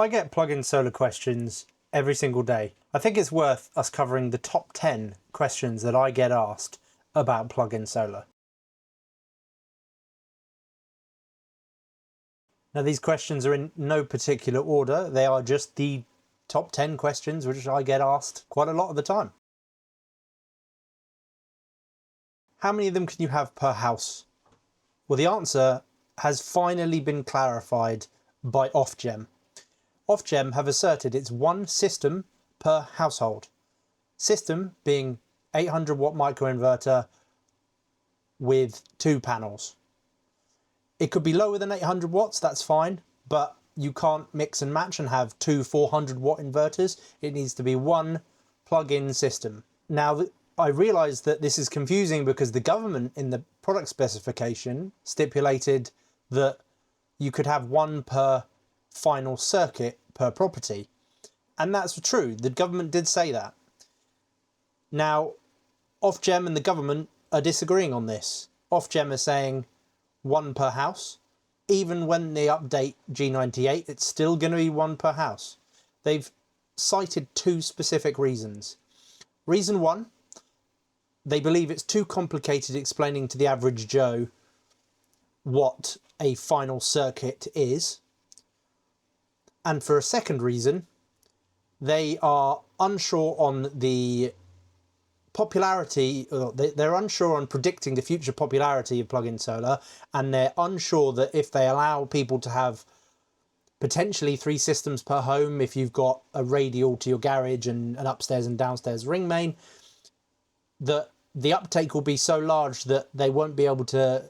I get plug-in solar questions every single day. I think it's worth us covering the top 10 questions that I get asked about plug-in solar. Now, these questions are in no particular order. They are just the top 10 questions which I get asked quite a lot of the time. How many of them can you have per house? Well, the answer has finally been clarified by Ofgem. Ofgem have asserted it's one system per household. System being 800 watt microinverter with 2 panels. It could be lower than 800 watts, that's fine, but you can't mix and match and have 2 400 watt inverters. It needs to be one plug-in system. Now, I realise that this is confusing because the government in the product specification stipulated that you could have one per final circuit per property. And that's true, the government did say that. Now, Ofgem and the government are disagreeing on this. Ofgem are saying one per house. Even when they update G98, it's still going to be one per house. They've cited 2 specific reasons. Reason 1, they believe it's too complicated explaining to the average Joe what a final circuit is. And for a second reason, they are unsure on the popularity, they're unsure on predicting the future popularity of plug-in solar, and they're unsure that if they allow people to have potentially 3 systems per home, if you've got a radial to your garage and an upstairs and downstairs ring main, that the uptake will be so large that they won't be able to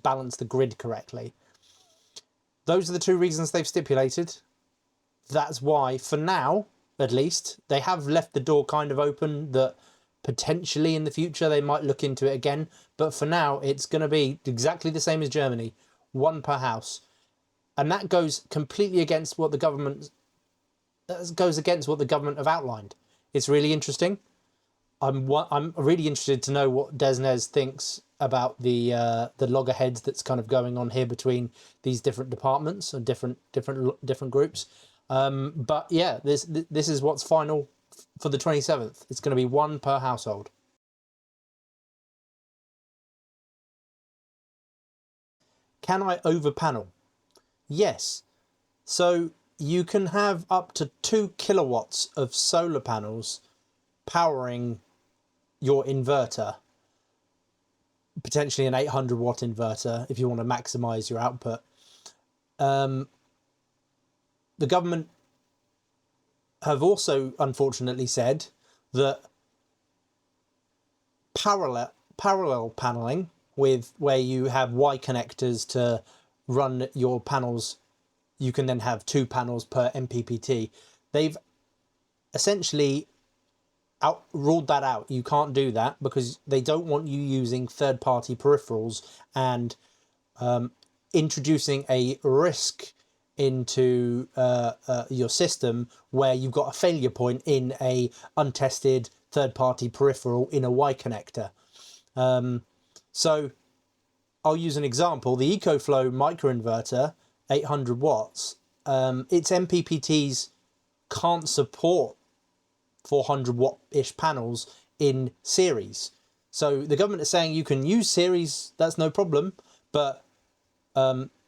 balance the grid correctly. Those are the 2 reasons they've stipulated. That's why, for now, at least, they have left the door kind of open that potentially in the future they might look into it again. But for now, it's going to be exactly the same as Germany, one per house. And that goes completely against what the government have outlined. It's really interesting. I'm really interested to know what Desnes thinks about the loggerheads that's kind of going on here between these different departments and different groups. But yeah, this is what's final for the 27th. It's going to be one per household. Can I overpanel? Yes. So you can have up to 2 kilowatts of solar panels powering your inverter, potentially an 800 watt inverter if you want to maximize your output. The government have also unfortunately said that parallel paneling, with where you have Y connectors to run your panels, you can then have 2 panels per MPPT. They've essentially ruled that out. You can't do that because they don't want you using third-party peripherals and introducing a risk into your system where you've got a failure point in a untested third-party peripheral in a Y connector. So I'll use an example. The EcoFlow microinverter, 800 watts, its MPPTs can't support 400 watt-ish panels in series. So the government is saying you can use series, that's no problem, but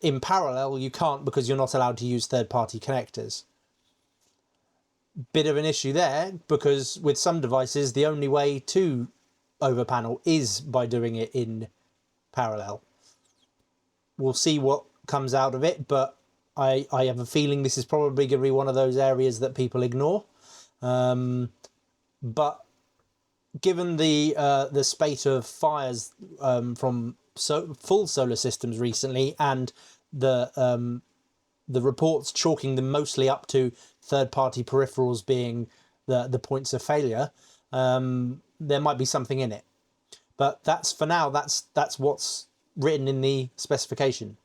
in parallel you can't because you're not allowed to use third-party connectors. Bit of an issue there, because with some devices the only way to overpanel is by doing it in parallel. We'll see what comes out of it, but I have a feeling this is probably going to be one of those areas that people ignore. But given the spate of fires from full solar systems recently, and the reports chalking them mostly up to third-party peripherals being the points of failure, there might be something in it. But that's, for now, that's what's written in the specification.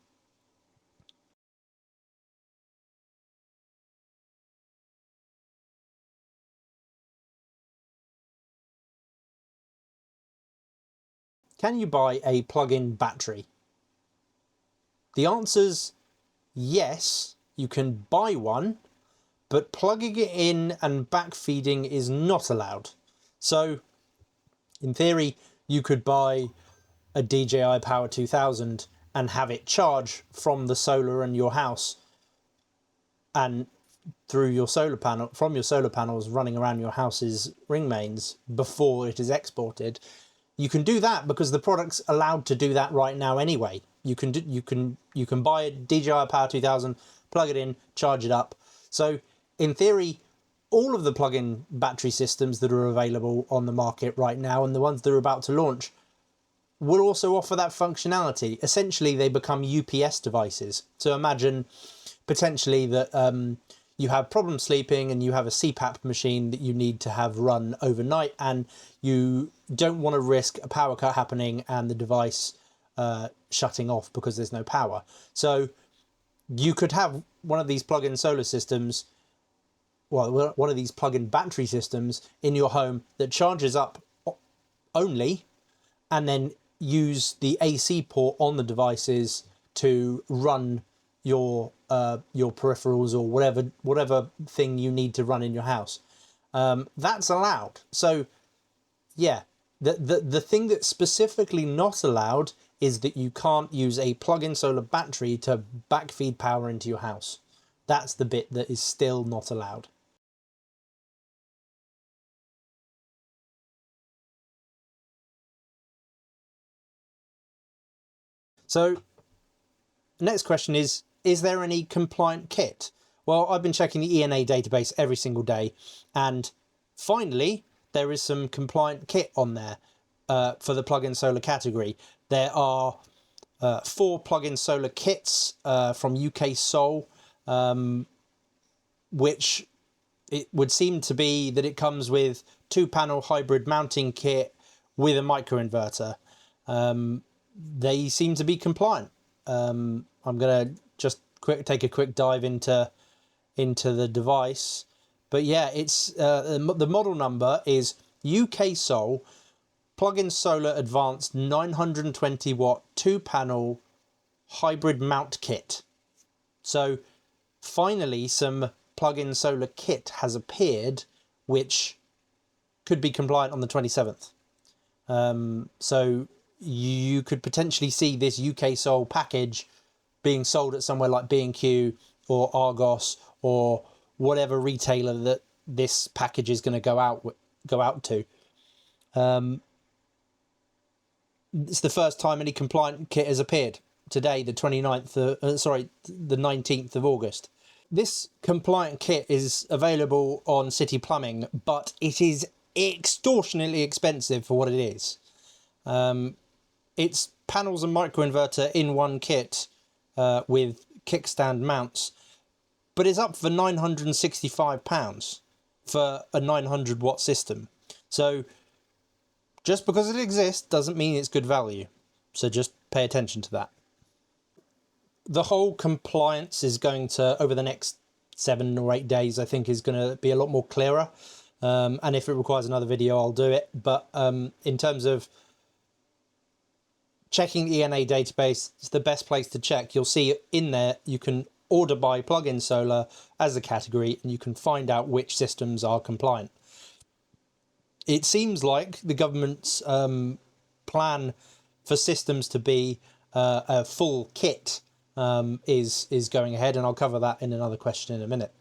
Can you buy a plug-in battery? The answer's yes, you can buy one, but plugging it in and backfeeding is not allowed. So in theory, you could buy a DJI Power 2000 and have it charge from the solar in your house and through your solar panel, from your solar panels running around your house's ring mains before it is exported. You can do that because the product's allowed to do that right now anyway. You can buy a DJI Power 2000, plug it in, charge it up. So in theory, all of the plug-in battery systems that are available on the market right now and the ones that are about to launch will also offer that functionality. Essentially, they become UPS devices. So imagine potentially that you have problem sleeping and you have a CPAP machine that you need to have run overnight, and you don't want to risk a power cut happening and the device shutting off because there's no power. So you could have one of these plug-in solar systems, well, one of these plug-in battery systems in your home that charges up only, and then use the AC port on the devices to run your peripherals or whatever thing you need to run in your house. That's allowed. So yeah, the thing that's specifically not allowed is that you can't use a plug-in solar battery to backfeed power into your house. That's the bit that is still not allowed. So next question is there any compliant kit? Well, I've been checking the ENA database every single day, and finally there is some compliant kit on there for the plug-in solar category. There are 4 plug-in solar kits from UKSOL, which it would seem to be that it comes with 2-panel hybrid mounting kit with a microinverter. They seem to be compliant. I'm going to just take a quick dive into the device. But yeah, it's the model number is UKSOL Plug-in Solar Advanced 920 watt 2-panel hybrid mount kit. So finally some plug-in solar kit has appeared, which could be compliant on the 27th. So you could potentially see this UKSOL package being sold at somewhere like B&Q or Argos or whatever retailer that this package is going to go out to. It's the first time any compliant kit has appeared today, the 19th of August. This compliant kit is available on City Plumbing, but it is extortionately expensive for what it is. It's panels and microinverter in one kit with kickstand mounts, but it's up for £965 for a 900 watt system. So just because it exists doesn't mean it's good value. So just pay attention to that. The whole compliance is going to, over the next 7 or 8 days, I think is going to be a lot more clearer. And if it requires another video, I'll do it. But in terms of checking the ENA database, it's the best place to check. You'll see in there, you can order by plug-in solar as a category, and you can find out which systems are compliant. It seems like the government's plan for systems to be a full kit is going ahead, and I'll cover that in another question in a minute.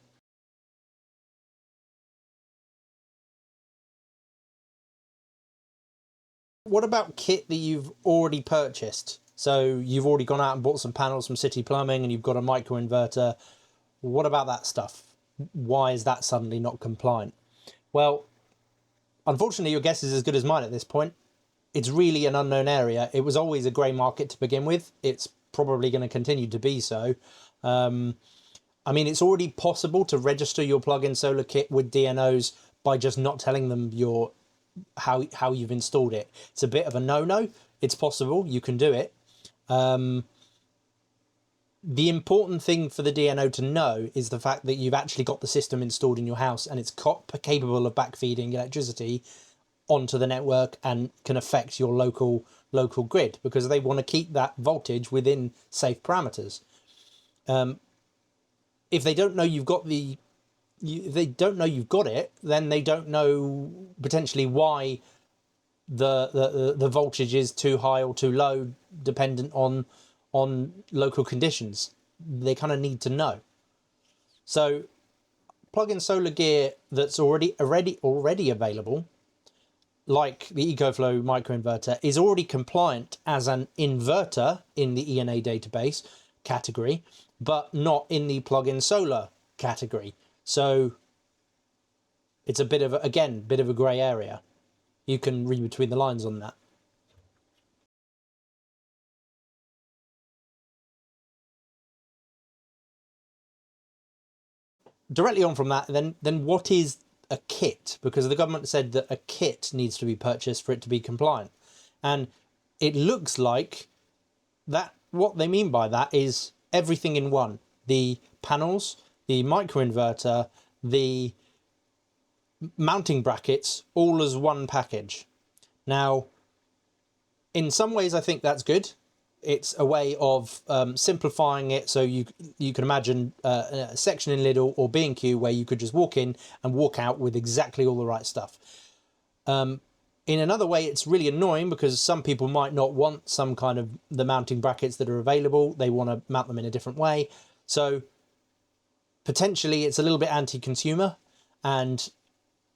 What about kit that you've already purchased? So you've already gone out and bought some panels from City Plumbing and you've got a microinverter. What about that stuff? Why is that suddenly not compliant? Well, unfortunately, your guess is as good as mine at this point. It's really an unknown area. It was always a grey market to begin with. It's probably going to continue to be so. I mean, it's already possible to register your plug-in solar kit with DNOs by just not telling them how you've installed it. It's a bit of a no-no. It's possible. You can do it. The important thing for the DNO to know is the fact that you've actually got the system installed in your house and it's capable of backfeeding electricity onto the network and can affect your local grid, because they want to keep that voltage within safe parameters. if they don't know you've got if they don't know you've got it, then they don't know potentially why the voltage is too high or too low, dependent on local conditions. They kind of need to know. So plug-in solar gear that's already available, like the EcoFlow microinverter, is already compliant as an inverter in the ENA database category, but not in the plug-in solar category. So it's a bit of a grey area. You can read between the lines on that. Directly on from that, then what is a kit? Because the government said that a kit needs to be purchased for it to be compliant. And it looks like that what they mean by that is everything in one. The panels, the microinverter, the mounting brackets, all as one package. Now, in some ways, I think that's good. It's a way of simplifying it, so you can imagine a section in Lidl or B&Q where you could just walk in and walk out with exactly all the right stuff. In another way, it's really annoying because some people might not want some kind of the mounting brackets that are available. They want to mount them in a different way. So potentially it's a little bit anti-consumer, and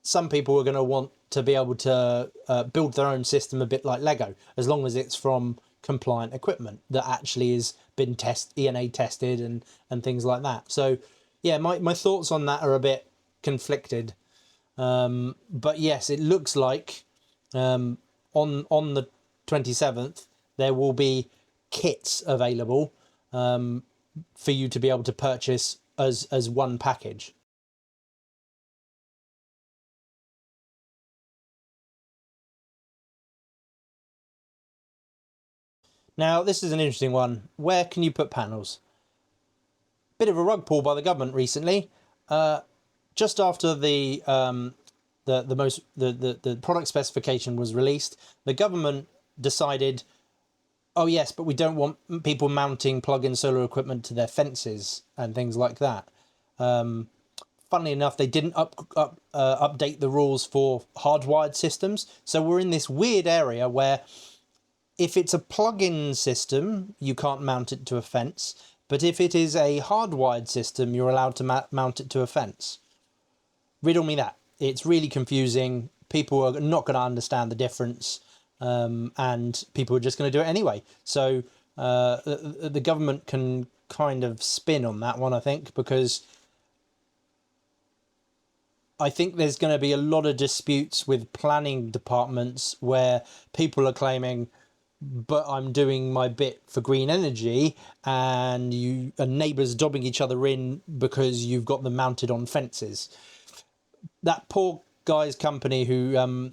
some people are going to want to be able to build their own system a bit like Lego, as long as it's from compliant equipment that actually has been ENA tested and things like that. So yeah, my thoughts on that are a bit conflicted. But yes, it looks like on the 27th there will be kits available for you to be able to purchase as one package. Now, this is an interesting one. Where can you put panels? Bit of a rug pull by the government recently. Just after the product specification was released, the government decided, oh yes, but we don't want people mounting plug-in solar equipment to their fences and things like that. Funnily enough, they didn't update the rules for hardwired systems. So we're in this weird area where if it's a plug-in system, you can't mount it to a fence. But if it is a hardwired system, you're allowed to mount it to a fence. Riddle me that. It's really confusing. People are not going to understand the difference, and people are just going to do it anyway. So the government can kind of spin on that one, I think, because I think there's going to be a lot of disputes with planning departments where people are claiming, but I'm doing my bit for green energy, and neighbours dobbing each other in because you've got them mounted on fences. That poor guy's company who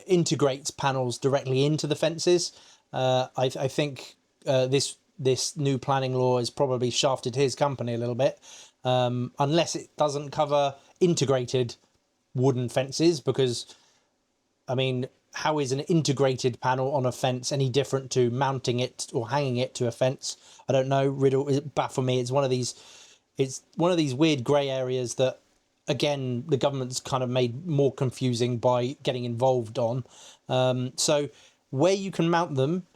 integrates panels directly into the fences, I think this new planning law has probably shafted his company a little bit, unless it doesn't cover integrated wooden fences, because, I mean, how is an integrated panel on a fence any different to mounting it or hanging it to a fence? I don't know. Riddle, baffle me. It's one of these weird grey areas that, again, the government's kind of made more confusing by getting involved on. So where you can mount them,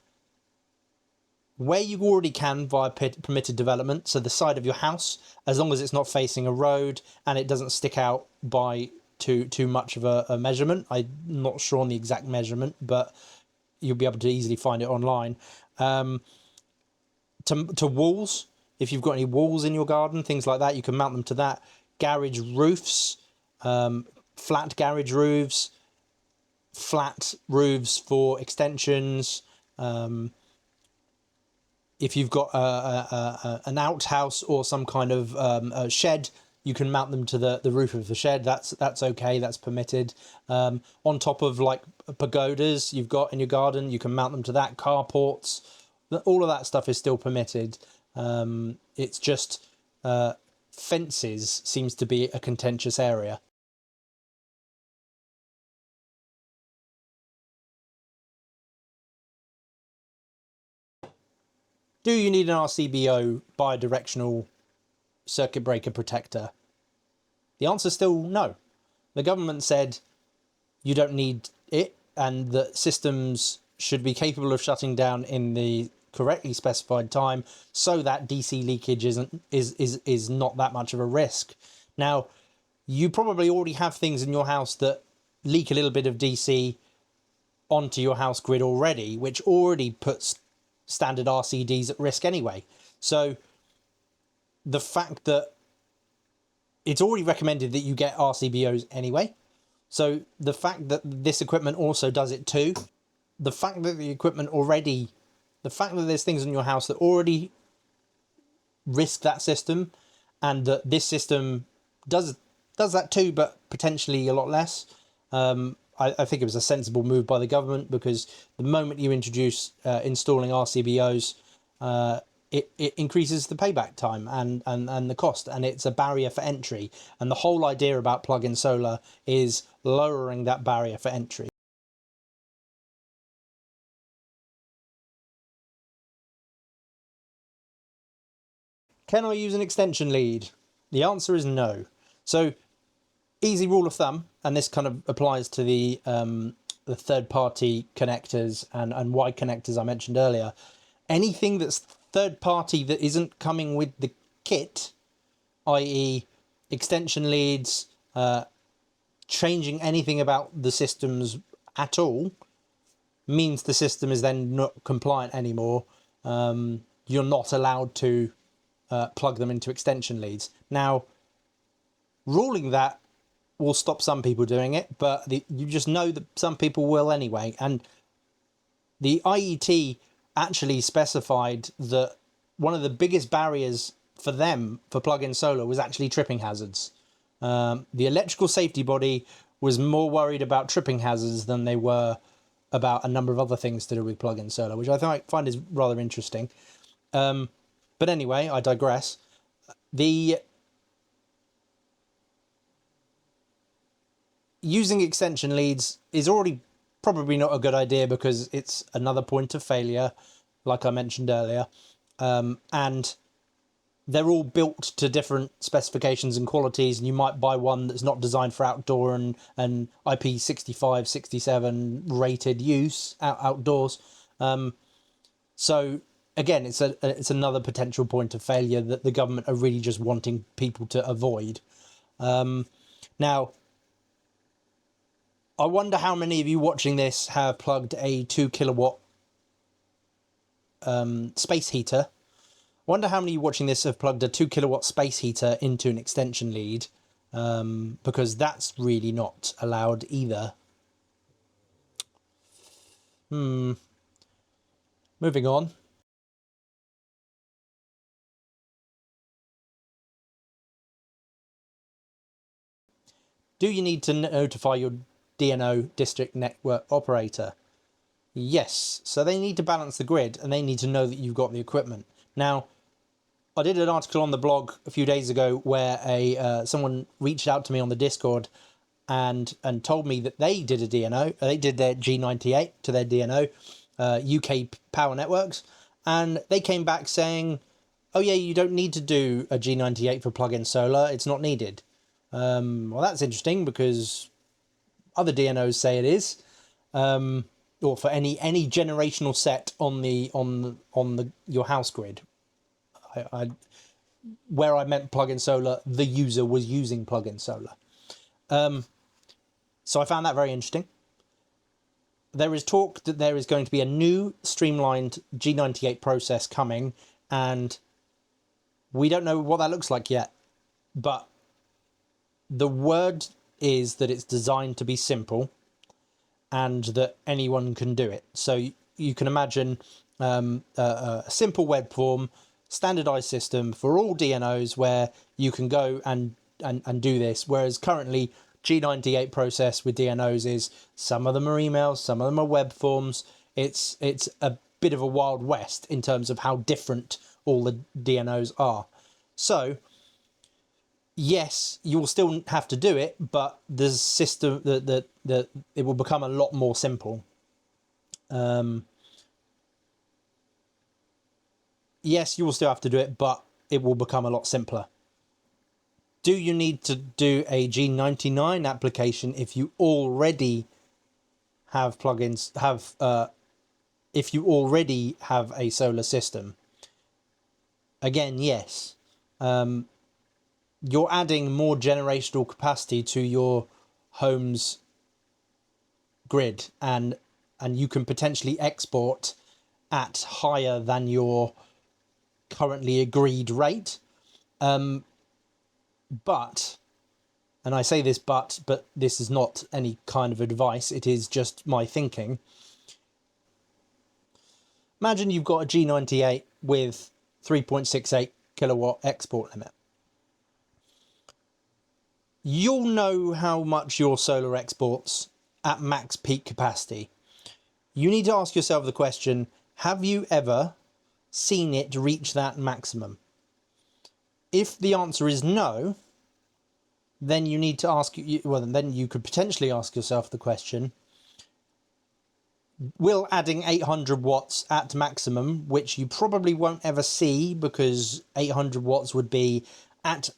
where you already can via permitted development, so the side of your house, as long as it's not facing a road and it doesn't stick out by too much of a measurement. I'm not sure on the exact measurement, but you'll be able to easily find it online. To walls, if you've got any walls in your garden, things like that, you can mount them to that. Garage roofs, flat garage roofs, flat roofs for extensions. If you've got an outhouse or some kind of a shed, you can mount them to the roof of the shed. That's okay. That's permitted. On top of like pagodas you've got in your garden, you can mount them to that. Carports, all of that stuff is still permitted. It's just fences seems to be a contentious area. Do you need an RCBO bi-directional circuit breaker protector? The answer is still no. The government said you don't need it, and that systems should be capable of shutting down in the correctly specified time, so that DC leakage is not that much of a risk. Now, you probably already have things in your house that leak a little bit of DC onto your house grid already, which already puts standard RCDs at risk anyway. So the fact that it's already recommended that you get RCBOs anyway, so the fact that this equipment also does it too, the fact that the fact that there's things in your house that already risk that system, and that this system does that too, but potentially a lot less. I think it was a sensible move by the government, because the moment you introduce installing RCBOs, it increases the payback time and the cost, and it's a barrier for entry. And the whole idea about plug-in solar is lowering that barrier for entry. Can I use an extension lead? The answer is no. So, easy rule of thumb, and this kind of applies to the third-party connectors and wide connectors I mentioned earlier. Anything that's third-party that isn't coming with the kit, i.e. extension leads, changing anything about the systems at all, means the system is then not compliant anymore. You're not allowed to plug them into extension leads. Now, ruling that will stop some people doing it, but you just know that some people will anyway. And the IET actually specified that one of the biggest barriers for them for plug-in solar was actually tripping hazards. The electrical safety body was more worried about tripping hazards than they were about a number of other things to do with plug-in solar, which I find is rather interesting. But anyway, I digress. Using extension leads is already probably not a good idea, because it's another point of failure, like I mentioned earlier. And they're all built to different specifications and qualities, and you might buy one that's not designed for outdoor and IP65, 67 rated use outdoors. So again, it's another potential point of failure that the government are really just wanting people to avoid. Now, I wonder how many of you watching this have plugged a 2 kilowatt space heater. I wonder how many of you watching this have plugged a 2 kilowatt space heater into an extension lead, because that's really not allowed either. Moving on. Do you need to notify your DNO, district network operator? Yes. So they need to balance the grid, and they need to know that you've got the equipment. Now, I did an article on the blog a few days ago where someone reached out to me on the Discord and told me that they did a DNO. They did their G98 to their DNO, UK Power Networks, and they came back saying, "Oh yeah, you don't need to do a G98 for plug-in solar. It's not needed." Well, that's interesting, because other DNOs say it is, or for any generational set on your house grid. Where I meant plug-in solar, the user was using plug-in solar. So I found that very interesting. There is talk that there is going to be a new streamlined G98 process coming, and we don't know what that looks like yet, but the word is that it's designed to be simple and that anyone can do it. So you can imagine a simple web form, standardized system for all DNOs where you can go and do this. Whereas currently G98 process with DNOs is some of them are emails, some of them are web forms. It's a bit of a wild west in terms of how different all the DNOs are. So yes, you will still have to do it, but the system that it will become a lot more simple. Yes, you will still have to do it, but it will become a lot simpler. Do you need to do a G99 application if you already have plugins, if you already have a solar system? Again, yes. You're adding more generational capacity to your home's grid, and you can potentially export at higher than your currently agreed rate. But, and I say this but this is not any kind of advice, it is just my thinking. Imagine you've got a G98 with 3.68 kilowatt export limit. You'll know how much your solar exports at max peak capacity. You need to ask yourself the question, have you ever seen it reach that maximum? If the answer is no, then you need to ask, well, then you could potentially ask yourself the question, will adding 800 watts at maximum, which you probably won't ever see because 800 watts would be at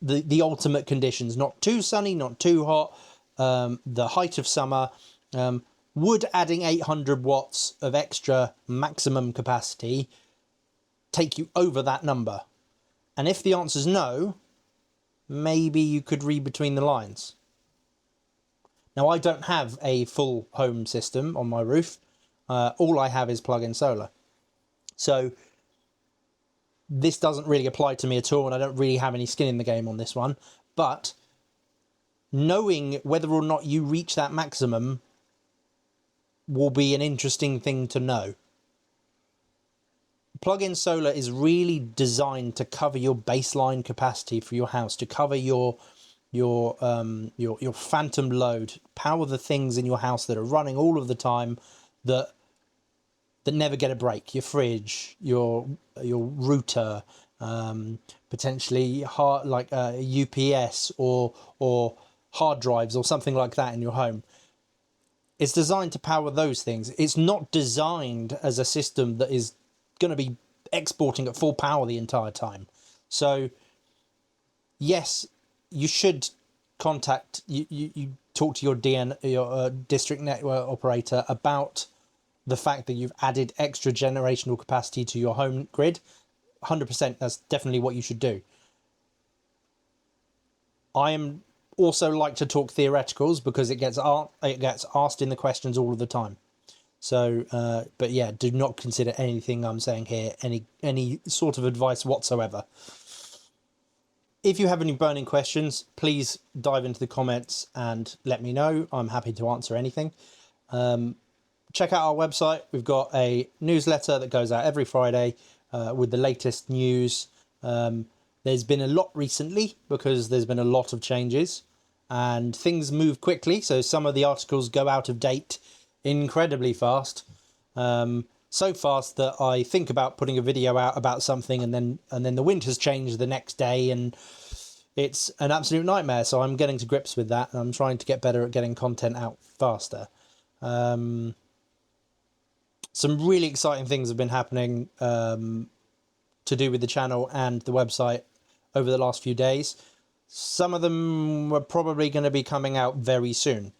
the ultimate conditions, not too sunny, not too hot, the height of summer, would adding 800 watts of extra maximum capacity take you over that number? And if the answer is no, maybe you could read between the lines. Now, I don't have a full home system on my roof. All I have is plug-in solar. So this doesn't really apply to me at all, and I don't really have any skin in the game on this one. But knowing whether or not you reach that maximum will be an interesting thing to know. Plug-in solar is really designed to cover your baseline capacity for your house, to cover your phantom load, power the things in your house that are running all of the time, that never get a break. Your fridge, your router, potentially like a UPS or hard drives or something like that in your home. It's designed to power those things. It's not designed as a system that is going to be exporting at full power the entire time. So yes, you should contact, you talk to your district network operator about the fact that you've added extra generational capacity to your home grid. 100%, that's definitely what you should do. I am also like to talk theoreticals because it gets asked in the questions all of the time. So, but yeah, do not consider anything I'm saying here any sort of advice whatsoever. If you have any burning questions, please dive into the comments and let me know. I'm happy to answer anything. Check out our website. We've got a newsletter that goes out every Friday with the latest news. There's been a lot recently because there's been a lot of changes and things move quickly. So some of the articles go out of date incredibly fast. So fast that I think about putting a video out about something and then the wind has changed the next day and it's an absolute nightmare. So I'm getting to grips with that and I'm trying to get better at getting content out faster. Some really exciting things have been happening to do with the channel and the website over the last few days. Some of them are probably going to be coming out very soon.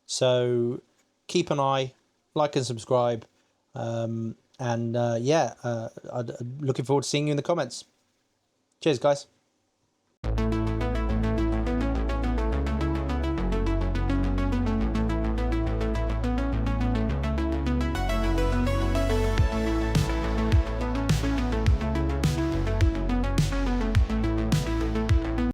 So keep an eye, like and subscribe. I'm looking forward to seeing you in the comments. Cheers, guys.